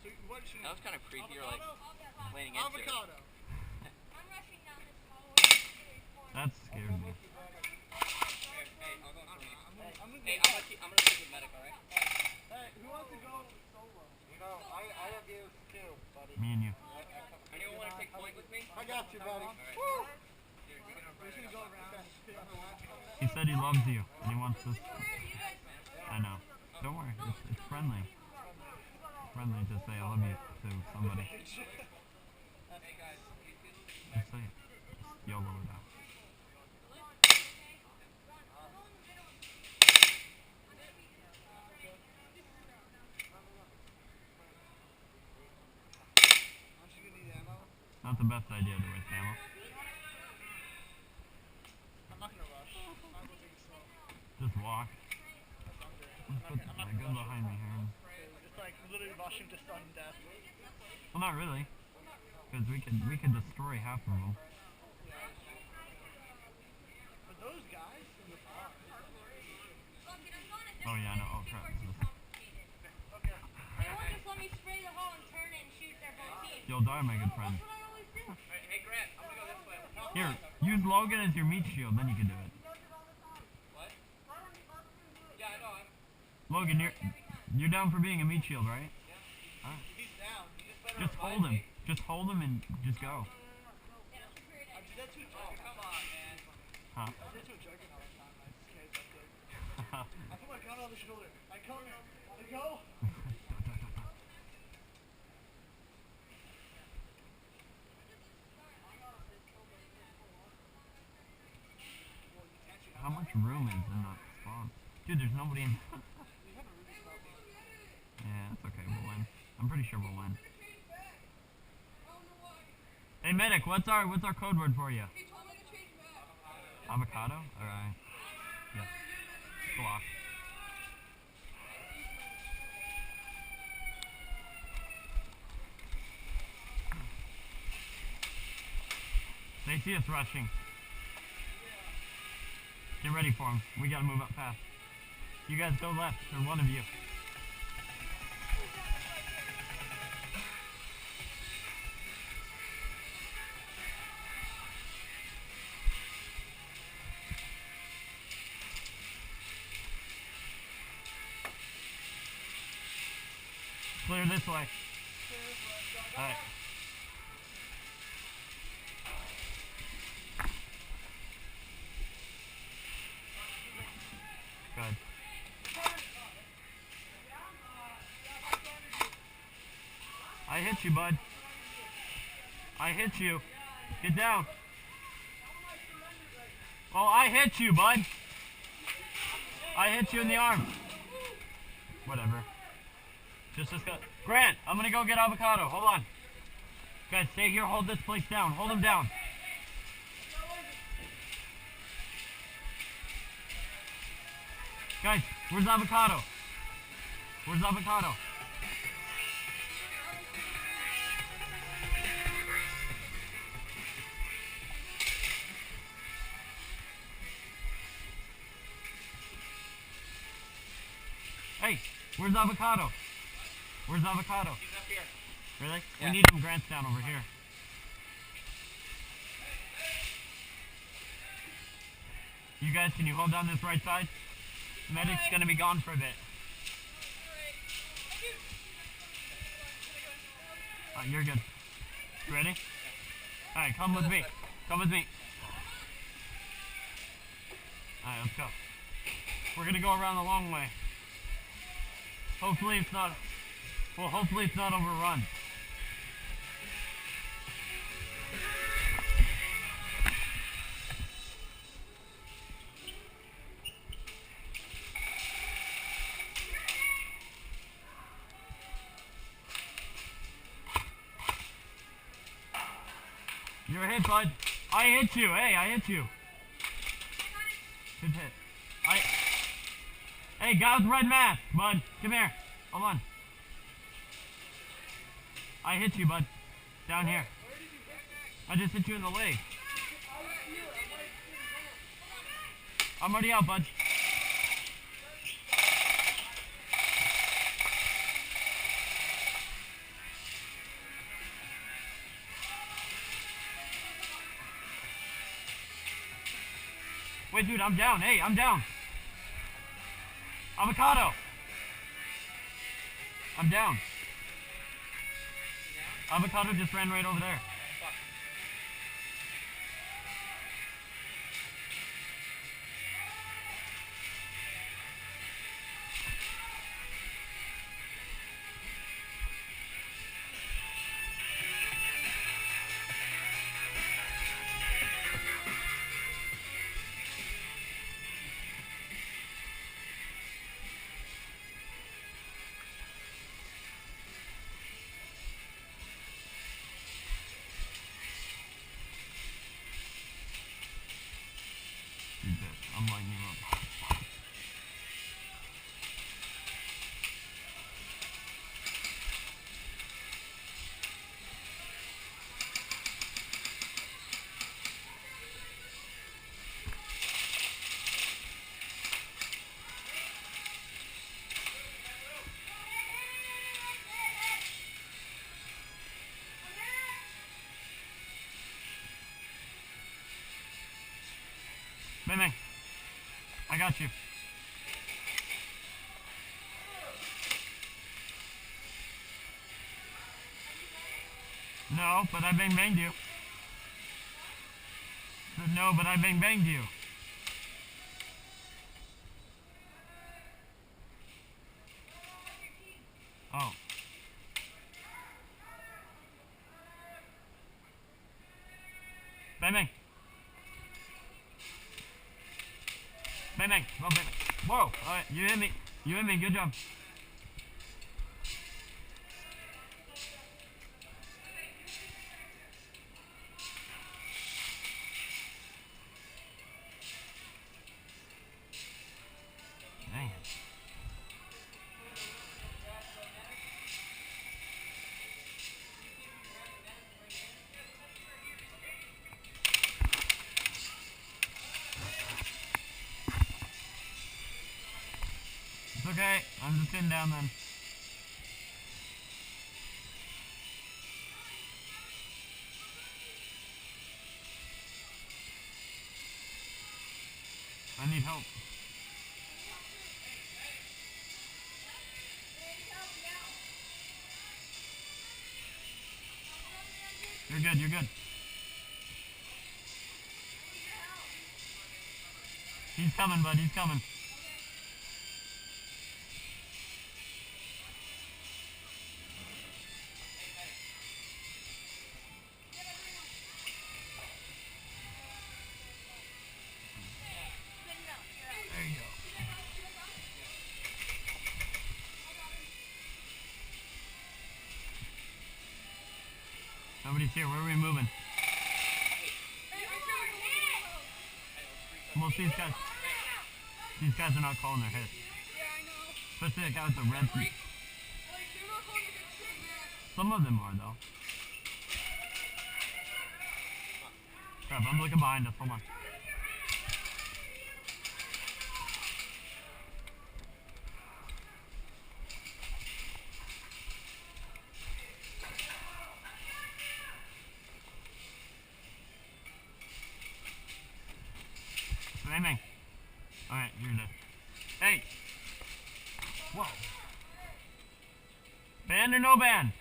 So what should That was kind of creepy. You're like leaning into it. avocado. I'm rushing down this hallway. That scared me. Hey, I'll go for me. Hey, I'm gonna stick with medic, alright? Hey, who wants to go solo? You know, I have you too, buddy. Me and you. Anyone want to take point with me? I got you, buddy. Alright. Woo! You're gonna We're just gonna go around. He said he loves you and he wants this. I know. Don't worry. It's friendly. Friendly. Just say I love you to somebody. Hey guys, Just say it. Just YOLO it out. Not the best idea to waste ammo. I'm not gonna rush. I'm gonna take it slow. Just walk. Let's put my gun behind me here. It's like literally rushing to sudden death. Well, not really. Because we could destroy half of them. Are those guys in the car? Oh yeah, no. Oh crap. Okay. They won't just let me spray the hole and turn it and shoot their whole team. You'll die, my good friend. That's what I always do. Hey Grant, I'm gonna go this way. Here, use Logan as your meat shield, then you can do it. What? Yeah, I know. Logan, you're down for being a meat shield, right? Alright. He's down. You just better Just hold him. Just hold him and just go. I did that to a Oh, juggernaut. come on, man. Huh? I did that to a juggernaut one time. I scared that thing. I put my gun on the shoulder. I come. I go. How much room is in that spawn? Dude, there's nobody in. Yeah, that's okay. We'll win. I'm pretty sure we'll win. Hey medic, what's our code word for you? Avocado? Alright. Yes. Block. They see us rushing. Get ready for them. We gotta move up fast. You guys go left, or one of you. Clear this way. Alright. Good. I hit you, bud. I hit you. Get down. Oh, I hit you, bud. I hit you in the arm. Whatever. Just go. Grant, I'm gonna go get avocado. Hold on. Guys, stay here. Hold this place down. Hold him down. Guys, where's avocado? Where's avocado? Hey, where's avocado? Where's avocado? He's up here. Really? Yeah. We need some grants down over here. You guys, can you hold down this right side? Medic's gonna be gone for a bit. Alright, you're good. You ready? Alright, come with me. Come with me. Alright, let's go. We're gonna go around the long way. Hopefully it's not, well, hopefully it's not overrun. You're hit, bud. I hit you. Hey, I hit you. Good hit. Hey, guy with red mask, bud. Come here. Hold on. I hit you, bud. Down here. I just hit you in the leg. I'm already out, bud. Wait, dude, I'm down. Hey, I'm down. Avocado. I'm down. Avocado just ran right over there. I'm lighting you up. Bang, bang. I got you. No, but I bang banged you. No, but I bang banged you. Oh. Bang bang. Bang bang. Go bang bang. Whoa. Alright, you hit me. You hit me. Good job. Dang it. It's okay. I'm just sitting down then. I need help. You're good, you're good. He's coming, bud, he's coming. There you go. Nobody's here, where are we moving? Most of these guys are not calling their hits. Especially that guy with the red feet. Some of them are though. Crap, I'm looking behind us, hold on. Bang. Alright, you're dead. Hey! Whoa. Ban or no ban?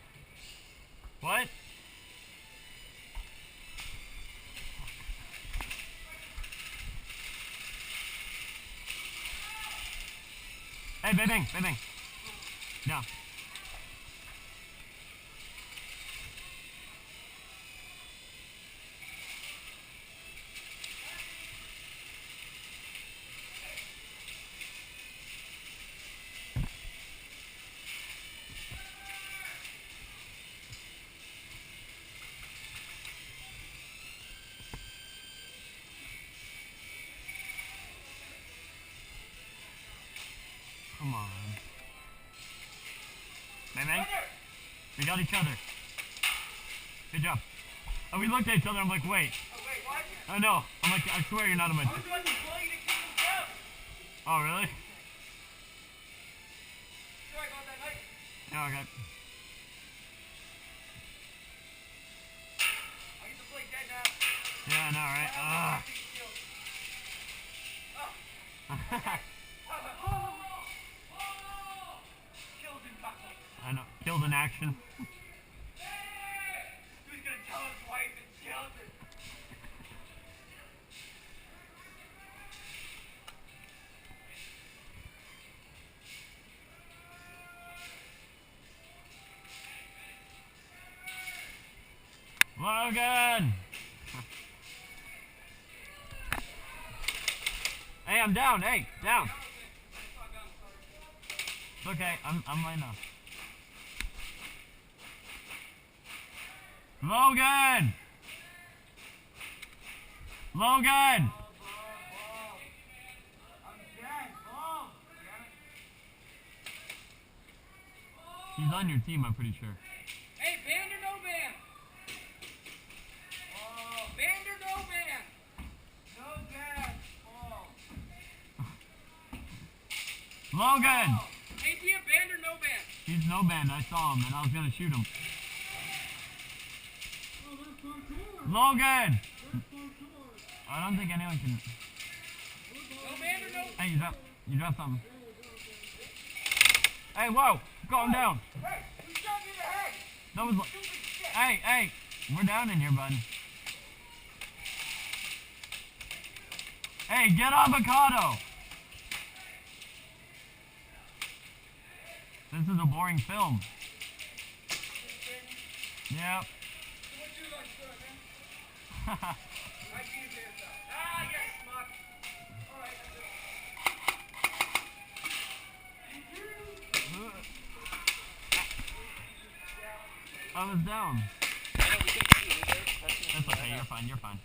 What? Hey, bang. Down. Come on. Bang. We got each other. Good job. Oh, we looked at each other. I'm like, wait. Oh, no. I'm like, I swear you're not on my team. Oh, really? Yeah, okay. Yeah, I know, right? Killed in battle. I know. Killed in action. Who's gonna tell his wife it's killed it? Logan! Hey, I'm down. Hey, down. It's okay. I'm laying down. Logan! Logan! He's on your team, I'm pretty sure. Hey, band or no band? Band or no band? No gas. Logan! Hey, do you have band or no band? He's no band. I saw him and I was gonna shoot him. Logan! I don't think anyone can. No band or no? Hey, you dropped something. Hey, whoa! Calm down. Hey, who shot me in the head? That was. Hey, we're down in here, bud. Hey, get avocado! This is a boring film. Yep. What you like, sir, man? I see you there, sir. Ah, yes, smart. All right, that's it. I was down. That's okay, you're fine, you're fine.